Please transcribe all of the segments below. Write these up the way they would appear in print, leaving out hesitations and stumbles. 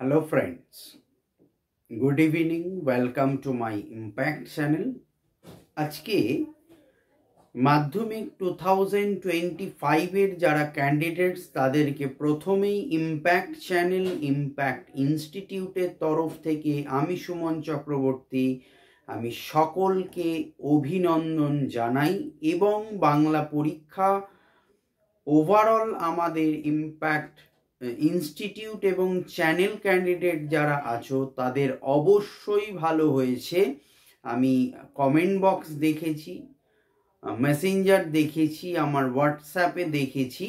Hello friends, good evening, welcome to my Impact channel. আজকে মাধ্যমিক 2025 এর যারা ক্যান্ডিডেটস তাদেরকে প্রথমেই ইম্প্যাক্ট চ্যানেল ইম্প্যাক্ট ইনস্টিটিউটের তরফ থেকে আমি সুমন চক্রবর্তী আমি সকলকে অভিনন্দন জানাই এবং বাংলা পরীক্ষা ওভারঅল আমাদের ইম্প্যাক্ট ইনস্টিটিউট এবং চ্যানেল ক্যান্ডিডেট যারা আছো তাদের অবশ্যই ভালো হয়েছে। আমি কমেন্ট বক্স দেখেছি, মেসেঞ্জার দেখেছি, আমার হোয়াটসঅ্যাপে দেখেছি।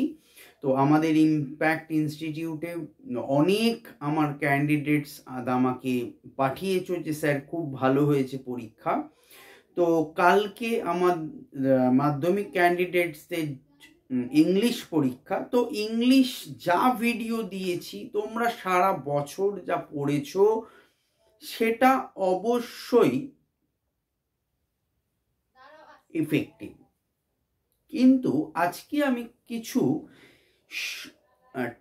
তো আমাদের ইম্প্যাক্ট ইনস্টিটিউটে অনেক আমার ক্যান্ডিডেটস আমাকে পাঠিয়েছো যে স্যার খুব ভালো হয়েছে পরীক্ষা। তো কালকে আমার মাধ্যমিক ক্যান্ডিডেটসদের ইংলিশ পরীক্ষা। তো ইংলিশ যা ভিডিও দিয়েছি তোমরা সারা বছর যা পড়েছো সেটা অবশ্যই ইফেক্টিভ, কিন্তু আজকে আমি কিছু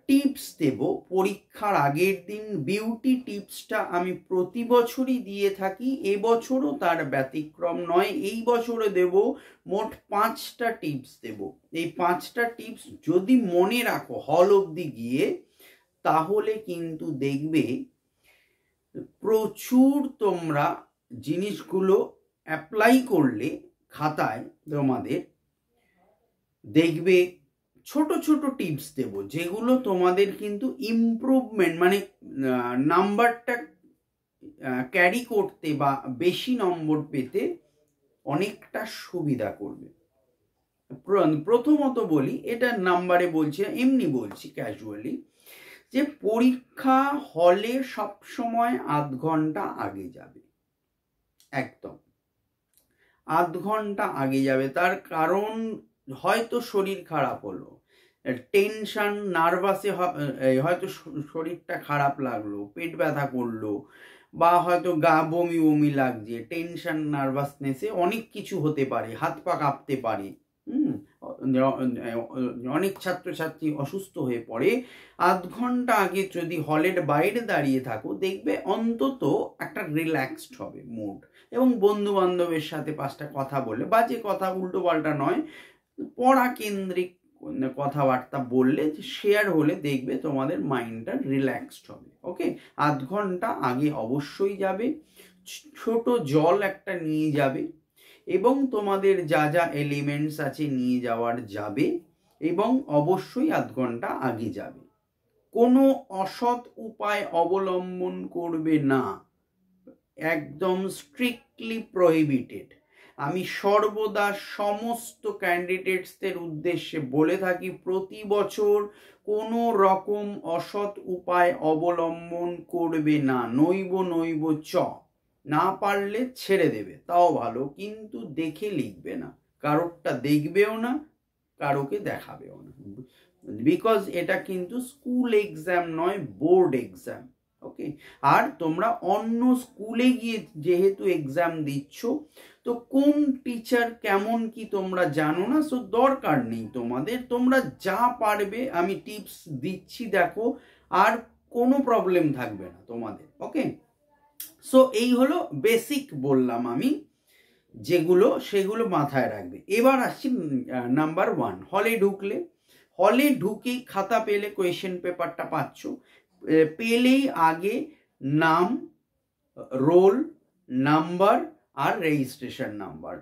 টিপস দেব পরীক্ষার আগের দিন। বিউটি টিপসটা আমি প্রতি বছরই দিয়ে থাকি, এবছরও তার ব্যতিক্রম নয়। এই বছরে দেব মোট 5টা টিপস দেব। এই 5টা টিপস যদি মনে রাখো হল অবধি গিয়ে, তাহলে কিন্তু দেখবে প্রচুর তোমরা জিনিসগুলো অ্যাপ্লাই করলে খাতায় তোমাদের দেখবে ছোট ছোট টিপস দেব যেগুলো তোমাদের কিন্তু ইমপ্রুভমেন্ট মানে নাম্বারটা ক্যারি করতে বা বেশি নম্বর পেতে অনেকটা সুবিধা করবে। প্রথমত বলি, এটা নাম্বারে বলছি, এমনি বলছি ক্যাজুয়ালি, যে পরীক্ষা হলে সবসময় আধ ঘন্টা আগে যাবে, একদম আধ ঘন্টা আগে যাবে। তার কারণ হয়তো শরীর খারাপ হলো, টেনশন নার্ভাসে হয়তো শরীরটা খারাপ লাগলো, পেট ব্যথা করলো, বা হয়তো গা বমি বমি লাগছে, টেনশন নার্ভাসনেসে অনেক কিছু হতে পারে, হাত পা কাঁপতে পারে। অনেক ছাত্রছাত্রী অসুস্থ হয়ে পড়ে। আধ ঘন্টা আগে যদি হলের বাইরে দাঁড়িয়ে থাকো, দেখবে অন্তত একটা রিল্যাক্সড হবে মুড, এবং বন্ধু বান্ধবের সাথে 5টা কথা বলে, বাজে কথা উল্টো পাল্টা নয়, পড়া কেন্দ্রিক কথাবার্তা বললে, শেয়ার হলে দেখবে তোমাদের মাইন্ডটা রিল্যাক্সড হবে। ওকে, আধ ঘন্টা আগে অবশ্যই যাবে। ছোট জল একটা নিয়ে যাবে, এবং তোমাদের যা যা এলিমেন্টস আছে নিয়ে যাওয়ার যাবে, এবং অবশ্যই আধ ঘন্টা আগে যাবে। কোনো অসৎ উপায় অবলম্বন করবে না, একদম স্ট্রিক্টলি প্রহিবিটেড। আমি সর্বদা সমস্ত ক্যান্ডিডেটসদের উদ্দেশ্যে বলে থাকি, প্রতি বছর কোনো রকম অসৎ উপায় অবলম্বন করবে না। নৈব নৈব চ, না পারলে ছেড়ে দেবে, তাও ভালো, কিন্তু দেখে লিখবে না, কারোরটা দেখবেও না, কারোকে দেখাবেও না, বিকজ এটা কিন্তু স্কুল এক্সাম নয়, বোর্ড এক্সাম। ওকে, আর তোমরা অন্য স্কুলে গিয়ে যেহেতু এক্সাম দিচ্ছ, তো কোন টিচার কেমন কি তোমরা জানো না, সো দরকার নেই তোমাদের। তোমরা যা পারবে আমি টিপস দিচ্ছি, দেখো, আর কোনো প্রবলেম থাকবে না তোমাদের। ওকে, সো এই হলো বেসিক বললাম আমি যেগুলো, সেগুলো মাথায় রাখবে। এবার আসছি নাম্বার 1। হলে ঢুকলে, হলে ঢুকেই খাতা পেলে, কোয়েশ্চেন পেপারটা পাচ্ছ, পেলেই আগে নাম, রোল নাম্বার আর registration number.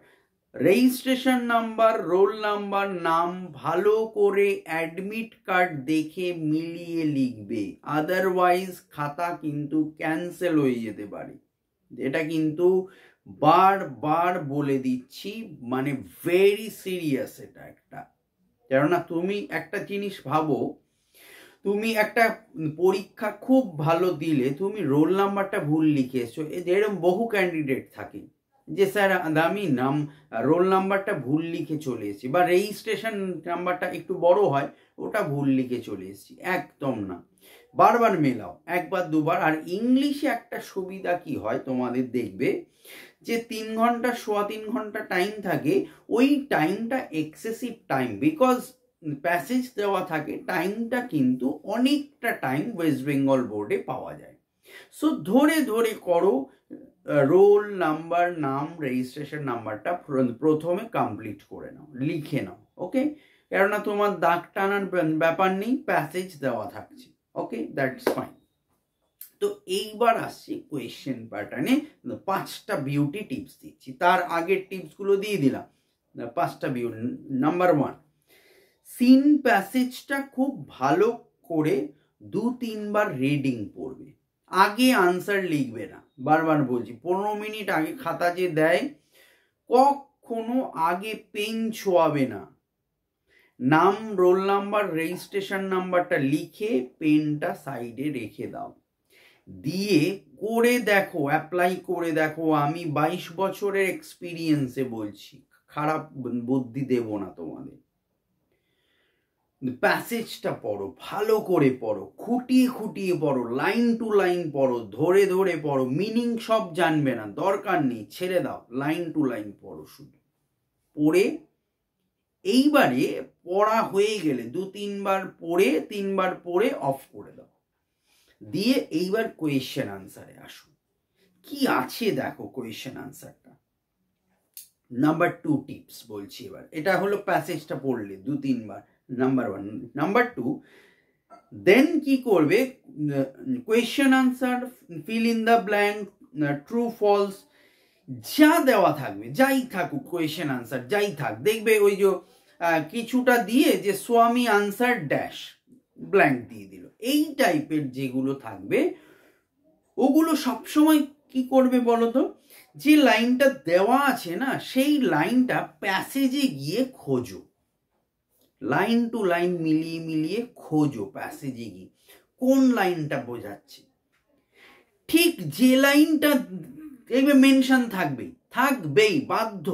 Registration number, roll number, নাম ভালো করে অ্যাডমিট কার্ড দেখে মিলিয়ে লিখবে, আদারওয়াইজ খাতা কিন্তু ক্যান্সেল হয়ে যেতে পারে। এটা কিন্তু বারবার বলে দিচ্ছি, মানে ভেরি সিরিয়াস এটা একটা। কেননা তুমি একটা জিনিস ভাবো, তুমি একটা পরীক্ষা খুব ভালো দিলে, তুমি রোল নাম্বারটা ভুল লিখে এসছো, এরকম বহু ক্যান্ডিডেট থাকে যে স্যার আমি নাম রোল নাম্বারটা ভুল লিখে চলে এসেছি, বা রেজিস্ট্রেশন নাম্বারটা একটু বড় হয়, ওটা ভুল লিখে চলে এসেছি। একদম না, বারবার মেলাও, একবার দুবার। আর ইংলিশে একটা সুবিধা কি হয় তোমাদের, দেখবে যে 3 ঘন্টা, সোয়া 3 ঘন্টা টাইম থাকে, ওই টাইমটা এক্সেসিভ টাইম, বিকজ প্যাসেজ দেওয়া থাকে, টাইমটা কিন্তু অনেকটা টাইম ওয়েস্ট বেঙ্গল বোর্ডে পাওয়া যায়। সো ধরে ধরে করো, রোল নাম্বার, নাম, রেজিস্ট্রেশন নাম্বারটা প্রথমে কমপ্লিট করে নাও, লিখে নাও। ওকে, কেননা তোমার দাগ টানার ব্যাপার নেই, প্যাসেজ দেওয়া থাকছে। ওকে, দ্যাটস ফাইন। তো এইবার আসছি কোয়েশ্চেন প্যাটার্নে 5টা বিউটি টিপস দিচ্ছি, তার আগের টিপসগুলো দিয়ে দিলাম। 5টা বিউটি। নাম্বার 1, সিন প্যাসেজটা খুব ভালো করে 2-3 বার রিডিং পড়বে, আগে আনসার লিখবে না। বারবার বলছি, 15 মিনিট আগে খাতা যে দেয়, কখনো আগে পেন ছোঁয়াবে না। নাম, রোল নাম্বার, রেজিস্ট্রেশন নাম্বারটা লিখে পেনটা সাইডে রেখে দাও, দিয়ে করে দেখো, অ্যাপ্লাই করে দেখো। আমি 22 বছরের এক্সপিরিয়েন্সে বলছি, খারাপ বুদ্ধি দেব না তোমাদের। প্যাসেজটা পড়ো, ভালো করে পড়ো, খুঁটিয়ে খুঁটিয়ে পড়ো, লাইন টু লাইন পড়ো, ধরে ধরে পড়ো। মিনিং সব জানবে না, দরকার নেই, ছেড়ে দাও, লাইন টু লাইন পড়ো শুধু। পড়ে এইবারে পড়া হয়ে গেলে 2-3 বার পড়ে, 3 বার পড়ে অফ করে দাও, দিয়ে এইবার কোয়েশ্চেন আনসারে আসো। কি আছে দেখো কোয়েশ্চেন আনসারটা। নাম্বার 2 টিপস বলছি এবার। এটা হলো প্যাসেজটা পড়লে 2-3 বার, নাম্বার 1। নাম্বার 2, দেন কি করবে, question answer, fill in the blank, true false, যা দেওয়া থাকবে, যাই থাকুক কোয়েশ্চেন আনসার, যাই থাক, দেখবে ওই যে কিছুটা দিয়ে যে স্বামী আনসার ড্যাশ ব্ল্যাঙ্ক দিয়ে দিল, এই টাইপের যেগুলো থাকবে, ওগুলো সবসময় কি করবে বলো তো, যে লাইনটা দেওয়া আছে না, সেই লাইনটা প্যাসেজে গিয়ে খোঁজো, লাইন টু লাইন মিলিয়ে মিলিয়ে খোঁজো প্যাসেজে গিয়ে কোন লাইনটা বোঝাচ্ছে। ঠিক যে লাইনটা দেখবে মেনশন থাকবেই বাধ্য,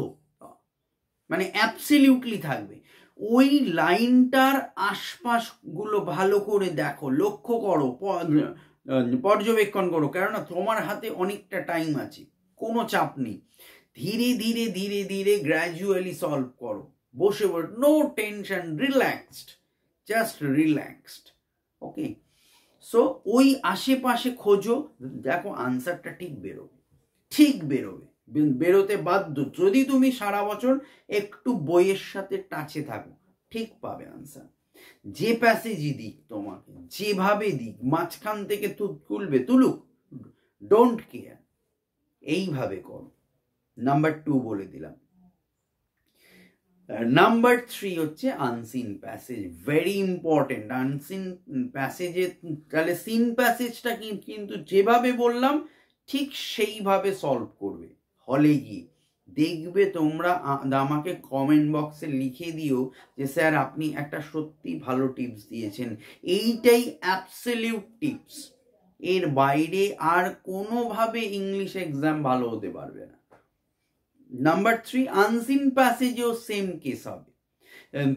মানে অ্যাবসলিউটলি থাকবে, ওই লাইনটার আশপাশগুলো ভালো করে দেখো, লক্ষ্য করো, পর্যবেক্ষণ করো, কেননা তোমার হাতে অনেকটা টাইম আছে, কোনো চাপ নেই। ধীরে ধীরে ধীরে ধীরে গ্র্যাজুয়ালি সলভ করো, বসে বসে, no tension, relaxed, just relaxed. Okay, so ওই আশেপাশে খোঁজো, দেখো আনসারটা ঠিক বেরোবে, বেরোতে বাধ্য। যদি তুমি সারা বছর একটু বইয়ের সাথে টাচে থাকো, ঠিক পাবে আনসার। যে প্যাসেজই দিক তোমাকে, যেভাবে দিক, মাঝখান থেকে তুলুক, ডোন্ট কেয়ার, এইভাবে করো। নাম্বার 2 বলে দিলাম। নাম্বার 3 হচ্ছে unseen passage, very important. Unseen প্যাসেজে তাহলে সিন প্যাসেজটা কিন্তু যেভাবে বললাম ঠিক সেইভাবে সলভ করবে হলে গিয়ে। দেখবে তোমরা আমাকে কমেন্ট বক্সে লিখে দিও যে স্যার আপনি একটা সত্যি ভালো টিপস দিয়েছেন, এইটাই অ্যাবসলিউট টিপস, এর বাইরে আর কোনোভাবে ইংলিশ এক্সাম ভালো হতে পারবে না। নাম্বার 3, আনসিন প্যাসেজেও সেম কেস হবে।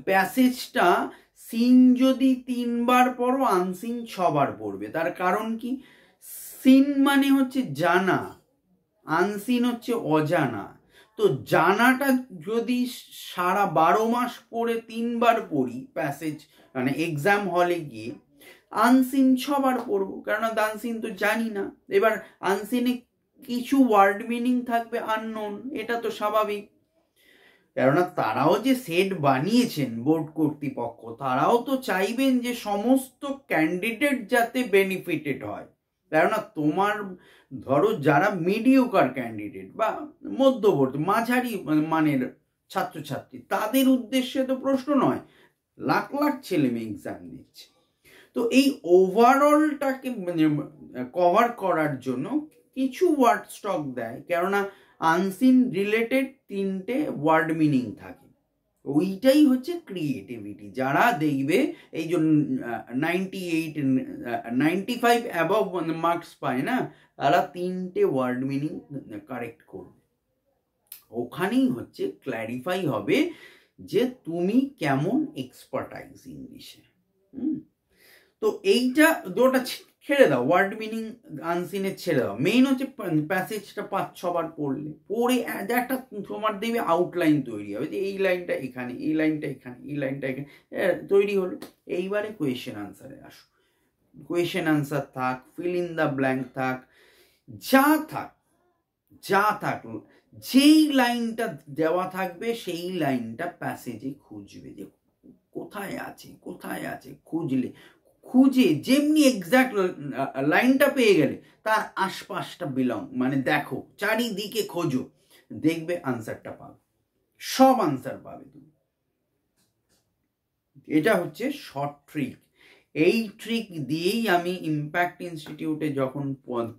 প্যাসেজটা সিন যদি 3 বার পড়ো, আনসিন 6 বার পড়বে। তার কারণ কি, সিন মানে হচ্ছে জানা, আনসিন হচ্ছে অজানা। তো জানাটা যদি সারা 12 মাস পড়ে 3 বার পড়ি প্যাসেজ, মানে এক্সাম হলে গিয়ে, আনসিন 6 বার পড়বো, কারণ আনসিন তো জানি না। এবার আনসিনে কিছু ওয়ার্ড মিনিং থাকবে আননোন, এটা তো স্বাভাবিক, কেননা তারাও যে সেট বানিয়েছেন বোর্ড কর্তৃপক্ষ, তারাও তো চাইবেন যে সমস্ত ক্যান্ডিডেট যাতে বেনিফিটেড হয়। কেননা তোমার ধরো যারা মিডিওকার ক্যান্ডিডেট বা মধ্যবর্তী মাঝারি মানের ছাত্রছাত্রী, তাদের উদ্দেশ্যে তো প্রশ্ন নয়, লাখ লাখ ছেলে মেয়ে এক্সাম দিচ্ছে। তো এই ওভারঅলটাকে কভার করার জন্য কিছু ওয়ার্ড স্টক দেয়, কেননা আনসিন রিলেটেড 3টে ওয়ার্ড মিনিং থাকে। ওইটাই হচ্ছে ক্রিয়েটিভিটি। যারা দেখবে এই যে 95 অ্যাবভ মার্কস পায় না, তারা 3টে ওয়ার্ড মিনিং কারেক্ট করবে। ওখানেই হচ্ছে ক্ল্যারিফাই হবে যে তুমি কেমন এক্সপার্টাইজ ইংলিশে। তো এইটা দুটো ছেড়ে দাও, ওয়ার্ড মিনিং আনসিনে ছেড়ে দাও। মেইন হচ্ছে প্যাসেজটা 5-6 বার পড়ে একটা তোমার দেখবে আউটলাইন তৈরি হবে, যে এই লাইনটা এখানে, এই লাইনটা এখানে, এই লাইনটা এখানে তৈরি হলো। এইবারে কোয়েশ্চেন আনসারে আসো। কোয়েশ্চেন আনসার থাক, ফিল ইন দ্য ব্ল্যাঙ্ক থাক, যা থাক, যেই লাইনটা দেওয়া থাকবে সেই লাইনটা প্যাসেজে খুঁজবে, যে কোথায় আছে খুঁজে যেমনি এক্সাক্ট লাইনটা পেয়ে গেলে তার আশপাশটা মানে দেখো, চারিদিকে খোঁজো, দেখবে আনসারটা পাবে, সব আনসার পাবে তুমি। এটা হচ্ছে শর্ট ট্রিক। এই ট্রিক দিয়েই আমি ইম্প্যাক্ট ইনস্টিটিউটে যখন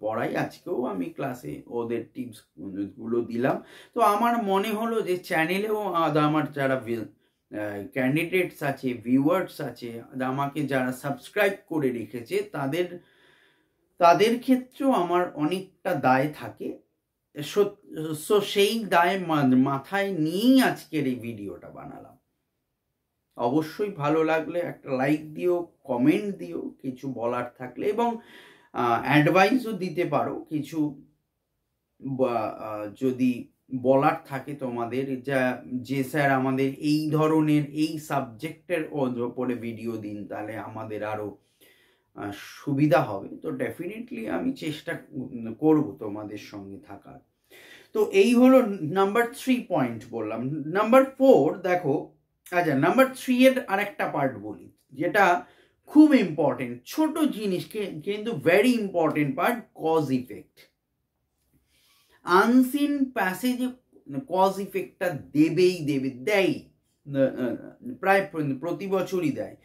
পড়াই, আজকেও আমি ক্লাসে ওদের টিপস গুলো দিলাম। তো আমার মনে হলো যে চ্যানেলেও আমার যারা ক্যান্ডিডেটস আছে, ভিউয়ার্স আছে, আমাকে যারা সাবস্ক্রাইব করে রেখেছে, তাদের ক্ষেত্রেও আমার অনেকটা দায় থাকে। সো সেই দায় মাথায় নিয়েই আজকের এই ভিডিওটা বানালাম। অবশ্যই ভালো লাগলে একটা লাইক দিও, কমেন্ট দিও কিছু বলার থাকলে, এবং অ্যাডভাইসও দিতে পারো কিছু যদি বলার থাকে তোমাদের, যে স্যার আমাদের এই ধরনের এই সাবজেক্টের ওপরে ভিডিও দিন, তাহলে আমাদের আরো সুবিধা হবে। তো ডেফিনেটলি আমি চেষ্টা করব তোমাদের সঙ্গে থাকার। তো এই হলো নাম্বার 3 পয়েন্ট বললাম। নাম্বার 4 দেখো, আচ্ছা নাম্বার 3 এর আরেকটা পার্ট বলি, যেটা খুব ইম্পর্টেন্ট, ছোট জিনিস কিন্তু very important part, cause effect. Unseen প্যাসেজে কজ ইফেক্টটা দেয়, প্রায় প্রতি বছরই দেয়।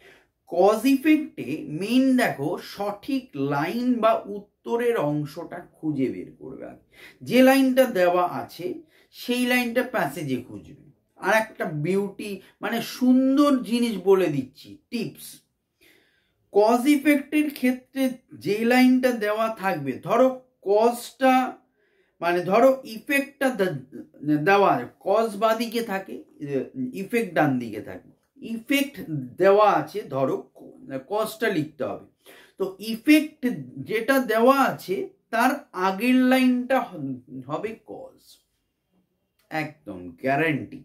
কজ ইফেক্টে মেইন দেখো, সঠিক লাইন বা উত্তরের অংশটা খুঁজে বের করবে। যে লাইনটা দেওয়া আছে সেই লাইনটা প্যাসেজে খুঁজবে। আর একটা বিউটি, মানে সুন্দর জিনিস বলে দিচ্ছি, টিপস। কজ ইফেক্টের ক্ষেত্রে যে লাইনটা দেওয়া থাকবে, ধরো কজটা, মানে ধরো ইফেক্টটা দেওয়া, কজ বাদিকে থাকে, ইফেক্ট ডান দিকে থাকে। ইফেক্ট দেওয়া আছে, ধরো কজটা লিখতে হবে, তো ইফেক্ট যেটা দেওয়া আছে তার আগের লাইনটা হবে কজ, একদম গ্যারান্টি।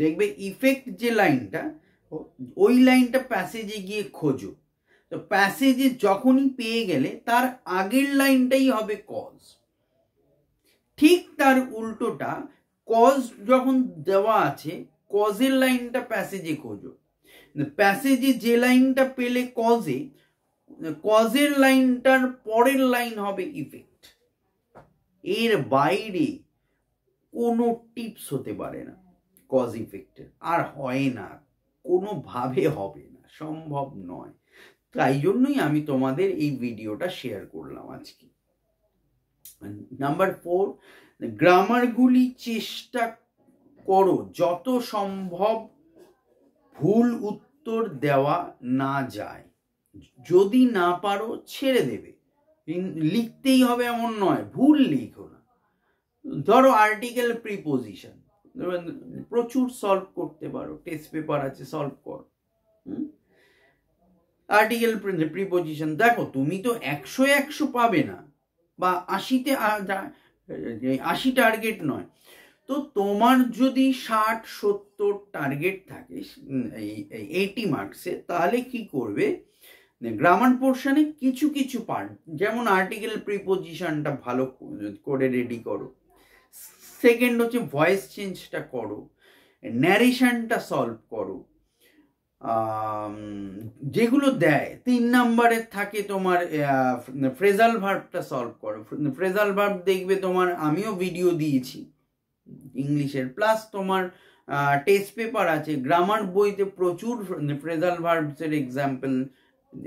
দেখবে ইফেক্ট যে লাইনটা, ওই লাইনটা প্যাসেজে গিয়ে খোঁজো, তো প্যাসেজে যখনই পেয়ে গেলে তার আগের লাইনটাই হবে কজ। ঠিক তার উল্টোটা, কজ যখন দেওয়া আছে, কজের লাইনটা প্যাসেজে খোঁজো, প্যাসেজে যে লাইনটা পেলে কজে, কজের লাইনটার পরের লাইন হবে ইফেক্ট। এর বাইরে কোনো টিপস হতে পারে না কজ ইফেক্টের, আর হয় না, কোনোভাবে হবে না, সম্ভব নয়। তাই জন্যই আমি তোমাদের এই ভিডিওটা শেয়ার করলাম আজকে। নাম্বার 4, গ্রামারগুলি চেষ্টা করো যত সম্ভব ভুল উত্তর দেওয়া না যায়। যদি না পারো ছেড়ে দেবে, লিখতেই হবে এমন নয়, ভুল লিখো না। ধরো আর্টিকেল প্রিপোজিশন প্রচুর সলভ করতে পারো, টেস্ট পেপার আছে, সলভ কর। আর্টিকেল প্রিপোজিশন দেখো, তুমি তো 100 পাবে না, বা 80 টার্গেট নয়, তো তোমার যদি 60-70 টার্গেট থাকে 80 মার্কসে, তাহলে কি করবে, গ্রামার পোর্শনে কিছু কিছু পার্ট, যেমন আর্টিকেল প্রিপোজিশনটা ভালো করে রেডি করো। সেকেন্ড হচ্ছে ভয়েস চেঞ্জটা করো, ন্যারেশনটা সলভ করো, যেগুলো দেয় 3 নাম্বারের থাকে তোমার ফ্রেজাল ভার্বটা সলভ করো। ফ্রেজাল ভার্ব দেখবে তোমার, আমিও ভিডিও দিয়েছি ইংলিশের, প্লাস তোমার টেস্ট পেপার আছে, গ্রামার বইতে প্রচুর ফ্রেজাল ভার্বসের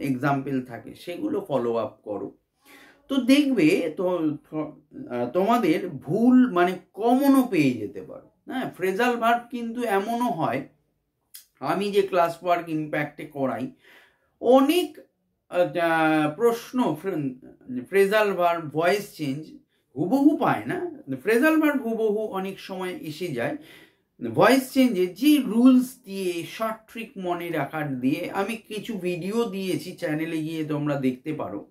এক্সাম্পল থাকে, সেগুলো ফলো আপ করো। তো দেখবে তো তোমাদের ভুল মানে কমনও পেয়ে যেতে পারো। হ্যাঁ, ফ্রেজাল ভার্ব কিন্তু এমনও হয়, আমি যে ক্লাস ওয়ার্ক ইম্প্যাক্টে করাই, অনেক প্রশ্ন ফ্রেজাল ভার্ব ভয়েস চেঞ্জ হুবহু পায় না, ফ্রেজাল ভার্ব হুবহু অনেক সময় এসে যায়, ভয়েস চেঞ্জে যে রুলস দিয়ে, শর্ট ট্রিক মনে রাখার দিয়ে আমি কিছু ভিডিও দিয়েছি, চ্যানেলে গিয়ে তোমরা দেখতে পারো,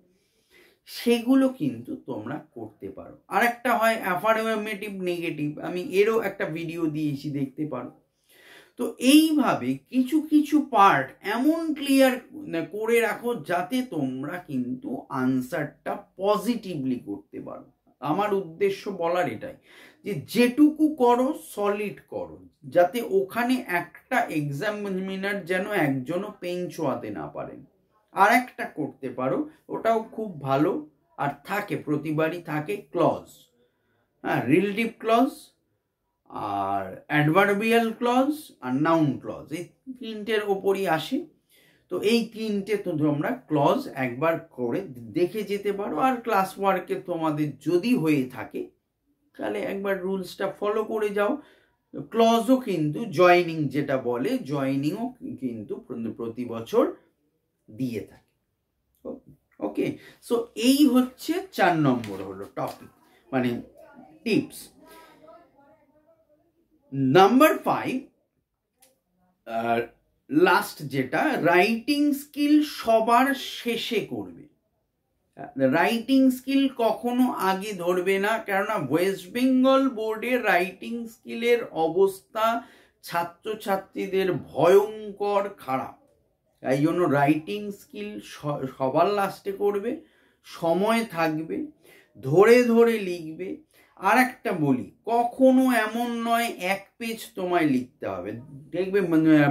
সেগুলো কিন্তু তোমরা করতে পারো। আর একটা হয় অ্যাফার্মেটিভ নেগেটিভ, আমি এরও একটা ভিডিও দিয়েছি, দেখতে পারো। তো এইভাবে কিছু কিছু পার্ট এমন ক্লিয়ার করে রাখো যাতে তোমরা কিন্তু আনসারটা পজিটিভলি করতে পারো। আমার উদ্দেশ্য বলার এটাই যে যেটুকু করো সলিড করো, যাতে ওখানে একটা এক্সামিনার যেন একজনও পেন ছোঁয়াতে না পারেন। আর একটা করতে পারো, ওটাও খুব ভালো, আর থাকে প্রতিবারই থাকে ক্লজ, হ্যাঁ, রিলেটিভ ক্লজ আর অ্যাডভার্বিয়াল ক্লজ আর নাউন ক্লজ, এই তিনটের ওপরই আসে। তো এই তিনটে তো তোমরা ক্লজ একবার করে দেখে যেতে পারো। আর ক্লাস ওয়ার্কে তোমাদের যদি হয়ে থাকে তাহলে একবার রুলসটা ফলো করে যাও। ক্লজও কিন্তু জয়নিং যেটা বলে, জয়নিংও কিন্তু প্রতি বছর দিয়ে থাকে। ওকে, সো এই হচ্ছে 4 নম্বর হলো টপিক, মানে টিপস। নাম্বার 5, লাস্ট যেটা, রাইটিং স্কিল সবার শেষে করবে। রাইটিং স্কিল কখনো আগে ধরবে না, কেননা ওয়েস্ট বেঙ্গল বোর্ডে রাইটিং স্কিলের অবস্থা ছাত্রছাত্রীদের ভয়ঙ্কর খারাপ। এই জন্য রাইটিং স্কিল সবার লাস্টে করবে, সময় থাকবে, ধরে ধরে লিখবে। আর একটা বলি, কখনো এমন নয় 1 পেজ তোমায় লিখতে হবে, দেখবে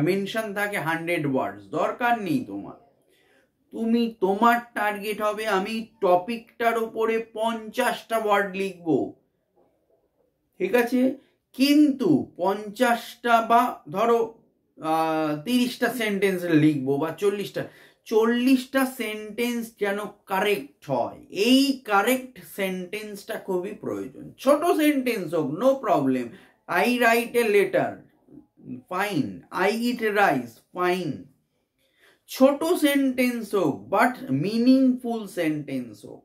মেনশন থাকে 100 ওয়ার্ডস, দরকার নেই তোমার। তোমার টার্গেট হবে আমি টপিকটার উপরে 50টা ওয়ার্ড লিখবো, ঠিক আছে, কিন্তু 50টা বা ধরো 30টা সেন্টেন্স লিখবো বা 40টা সেন্টেন্স যেন কারেক্ট হয়। এই কারেক্ট সেন্টেন্সটা খুবই প্রয়োজন। ছোট সেন্টেন্স হোক, no problem, I write a letter, fine, I eat rice, fine. ছোট সেন্টেন্স হোক, বাট মিনিংফুল সেন্টেন্স হোক।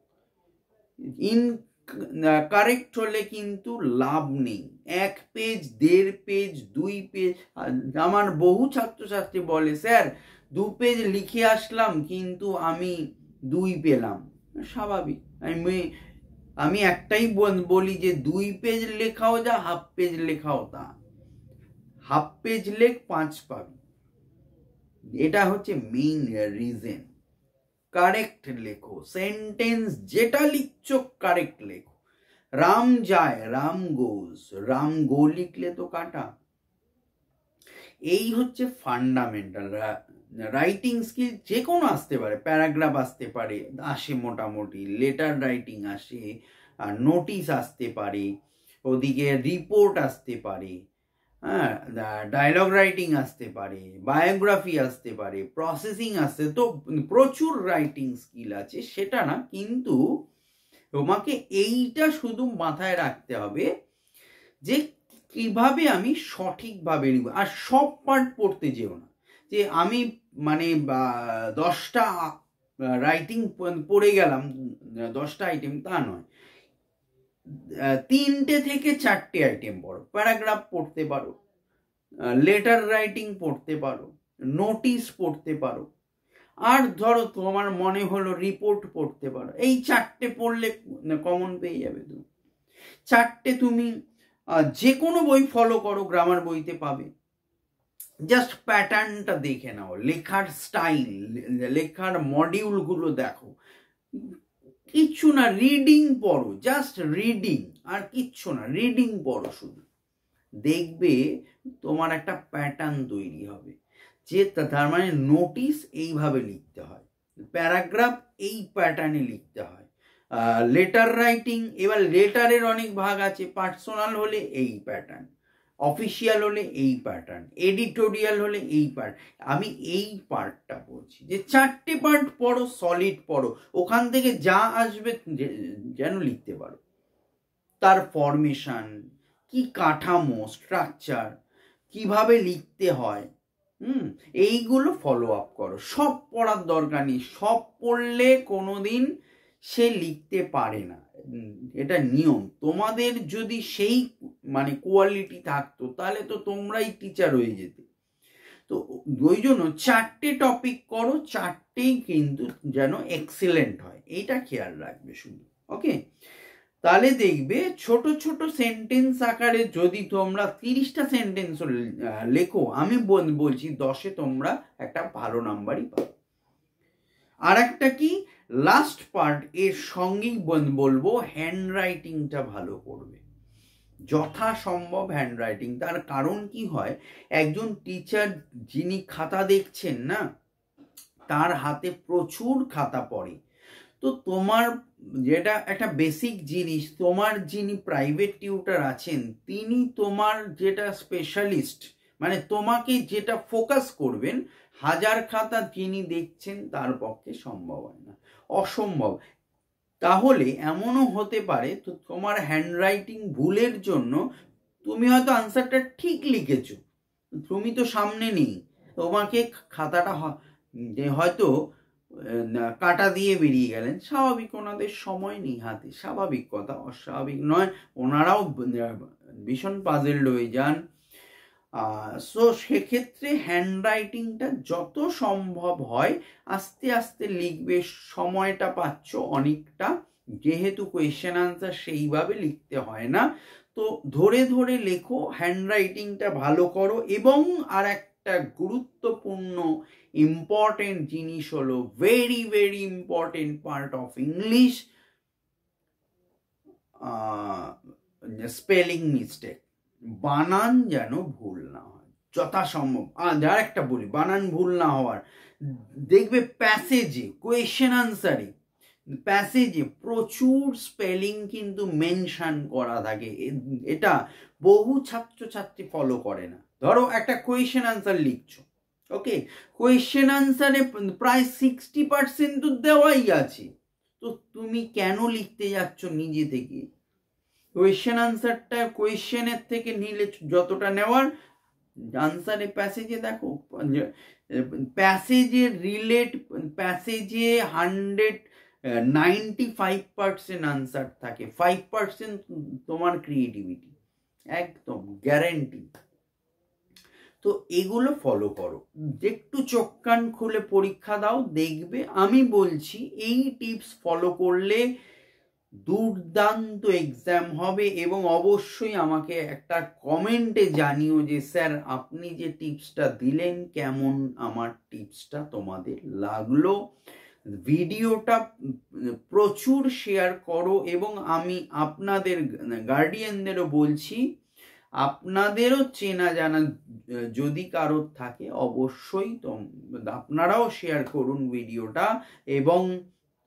কারেক্ট হলে কিন্তু লাভ নেই। 1 পেজ, 1.5 পেজ, 2 পেজ। আমার বহু ছাত্রছাত্রী বলে, স্যার 2 পেজ লিখে আসলাম কিন্তু আমি 2 পেলাম। স্বাভাবিক, আমি একটাই বলি যে 2 পেজ লেখাও যা, 1/2 পেজ লেখাও তা। 1/2 পেজ লেখ, 5 পাবি। এটা হচ্ছে মেইন রিজন। কারেক্ট লেখো, সেন্টেন্স যেটা লিখছো কারেক্ট লেখো। রাম যায়, রাম গোজ, রাম গো লিখলে তো কাটা। এই হচ্ছে ফান্ডামেন্টাল। রাইটিং স্কিল যে কোনো আসতে পারে, প্যারাগ্রাফ আসতে পারে, আসে মোটামুটি, লেটার রাইটিং আসে, নোটিশ আসতে পারে, ওদিকে রিপোর্ট আসতে পারে, হ্যাঁ, ডায়লগ রাইটিং আসতে পারে, বায়োগ্রাফি আসতে পারে, প্রসেসিং আসতে, তো প্রচুর রাইটিং স্কিল আছে, সেটা না, কিন্তু তোমাকে এইটা শুধু মাথায় রাখতে হবে যে কিভাবে আমি সঠিকভাবে লিখব। আর সব পার্ট পড়তে যেও না, যে আমি মানে 10টা রাইটিং পড়ে গেলাম, 10টা আইটেম, তা নয়। 3টে থেকে 4টে আইটেম পড়ো। প্যারাগ্রাফ পড়তে পারো, লেটার রাইটিং পড়তে পারো, নোটিশ পড়তে পারো, আর ধরো তোমার মনে হলো রিপোর্ট পড়তে পারো। এই 4টে পড়লে কমন পেয়ে যাবে তুমি। 4টে তুমি যে কোনো বই ফলো করো, গ্রামার বইতে পাবে। জাস্ট প্যাটার্নটা দেখে নাও, লেখার স্টাইল, লেখার মডিউলগুলো দেখো, কিচ্ছু না, রিডিং পড়ো, জাস্ট রিডিং, আর কিচ্ছু না, রিডিং পড়ো শুধু। দেখবে তোমার একটা প্যাটার্ন তৈরি হবে, যে তার মানে নোটিশ এইভাবে লিখতে হয়, প্যারাগ্রাফ এই প্যাটার্নে লিখতে হয়, লেটার রাইটিং, এবার লেটারের অনেক ভাগ আছে, পার্সোনাল হলে এই প্যাটার্ন, অফিসিয়াল হলে এই প্যাটার্ন, এডিটোরিয়াল হলে এই পার্ট। আমি এই পার্টটা বলছি যে 4টে পার্ট পড়ো, সলিড পড়ো, ওখান থেকে যা আসবে যেন লিখতে পারো। তার ফরমেশন কি, কাঠামো, স্ট্রাকচার, কিভাবে লিখতে হয়, এইগুলো ফলো আপ করো। সব পড়ার দরকার নেই, সব পড়লে কোনোদিন সে লিখতে পারে না, এটা নিয়ম। তোমাদের যদি সেই মানে কোয়ালিটি থাকতো তাহলে তো তোমরাই টিচার হয়ে যেতে। তো ওই জন্য 4টে টপিক করো, 4টেই কিন্তু যেন এক্সিলেন্ট হয়, এইটা খেয়াল রাখবে শুধু। ওকে, তাহলে দেখবে ছোট ছোট সেন্টেন্স আকারে যদি তোমরা 30টা সেন্টেন্স লেখো, আমি বলছি 10-এ তোমরা একটা ভালো নাম্বারই পাবে। আর একটা কি লাস্ট পার্ট, এর সঙ্গেই বলবো হ্যান্ড রাইটিংটা ভালো করবে, যথাসম্ভব হ্যান্ড রাইটিং। তার কারণ কি হয়, একজন টিচার যিনি খাতা দেখছেন না, তার হাতে প্রচুর খাতা পড়ে। তো তোমার যেটা একটা বেসিক জিনিস, তোমার যিনি প্রাইভেট টিউটর আছেন তিনি তোমার যেটা স্পেশালিস্ট, মানে তোমাকে যেটা ফোকাস করবেন, 1000 খাতা যিনি দেখছেন তার পক্ষে সম্ভব হয় না, অসম্ভব। তাহলে এমনও হতে পারে তো তোমার হ্যান্ডরাইটিং ভুলের জন্য তুমি হয়তো আনসারটা ঠিক লিখেছো, তুমি তো সামনে নেই, তোমাকে খাতাটা হয়তো কাটা দিয়ে বেরিয়ে গেলেন, স্বাভাবিক, ওনাদের সময় নেই হাতে, স্বাভাবিক কথা, অস্বাভাবিক নয়, ওনারাও ভীষণ পাজেলড হয়ে যান। সো সেক্ষেত্রে হ্যান্ডরাইটিংটা যত সম্ভব হয় আস্তে আস্তে লিখবে, সময়টা পাচ্ছ অনেকটা, যেহেতু কোয়েশ্চেন আনসার সেইভাবে লিখতে হয় না, তো ধরে ধরে লেখো, হ্যান্ডরাইটিংটা ভালো করো। এবং আর একটা গুরুত্বপূর্ণ ইম্পর্টেন্ট জিনিস হলো, very very important part of English, spelling mistake, বানান যেন ভুল না হয় যথাসম্ভব। আর একটা বলি, বানান ভুল না হওয়ার, দেখবে প্যাসেজে, কোয়েশ্চেন আনসারে প্যাসেজে প্রচুর স্পেলিং কিন্তু মেনশন করা থাকে, এটা বহু ছাত্রছাত্রী ফলো করে না। ধরো একটা কোয়েশ্চেন আনসার লিখছো, ওকে, কোয়েশ্চেন আনসারে প্রায় 60% তো দেওয়াই আছে, তো তুমি কেন লিখতে যাচ্ছ নিজে থেকে? কোয়েশ্চেন আনসারটা কোয়েশ্চেনের থেকে নিলে যতটা নেওয়ার, আনসারে প্যাসেজে দেখো, প্যাসেজে রিলেট, প্যাসেজে 95% আনসার থাকে, 5% তোমার ক্রিয়েটিভিটি, একদম গ্যারেন্টি। তো এগুলো ফলো করো, একটু চোখ কান খুলে পরীক্ষা দাও, দেখবে আমি বলছি এই টিপস ফলো করলে দুর্দান্ত এক্সাম হবে। এবং অবশ্যই আমাকে একটা কমেন্টে জানিও যে স্যার আপনি যে টিপসটা দিলেন কেমন আমার টিপসটা তোমাদের লাগলো। ভিডিওটা প্রচুর শেয়ার করো, এবং আমি আপনাদের গার্ডিয়ানদেরও বলছি, আপনাদেরও চেনা জানা যদি কারোর থাকে অবশ্যই আপনারাও শেয়ার করুন ভিডিওটা, এবং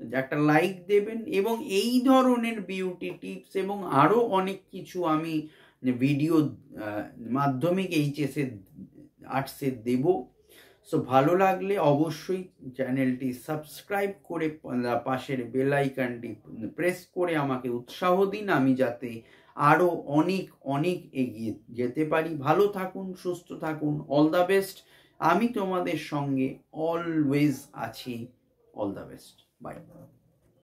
একটা লাইক দেবেন। এবং এই ধরনের বিউটি টিপস এবং আরো অনেক কিছু আমি ভিডিও মাধ্যমিক এইচএস আর্টসে দেব। সো ভালো লাগলে অবশ্যই চ্যানেলটি সাবস্ক্রাইব করে পাশের বেল আইকনটি প্রেস করে আমাকে উৎসাহ দিন, আমি যাতে আরো অনেক অনেক এগিয়ে যেতে পারি। ভালো থাকুন, সুস্থ থাকুন, অল দ্য বেস্ট। আমি তোমাদের সঙ্গে অলওয়েজ আছি। All the best, by.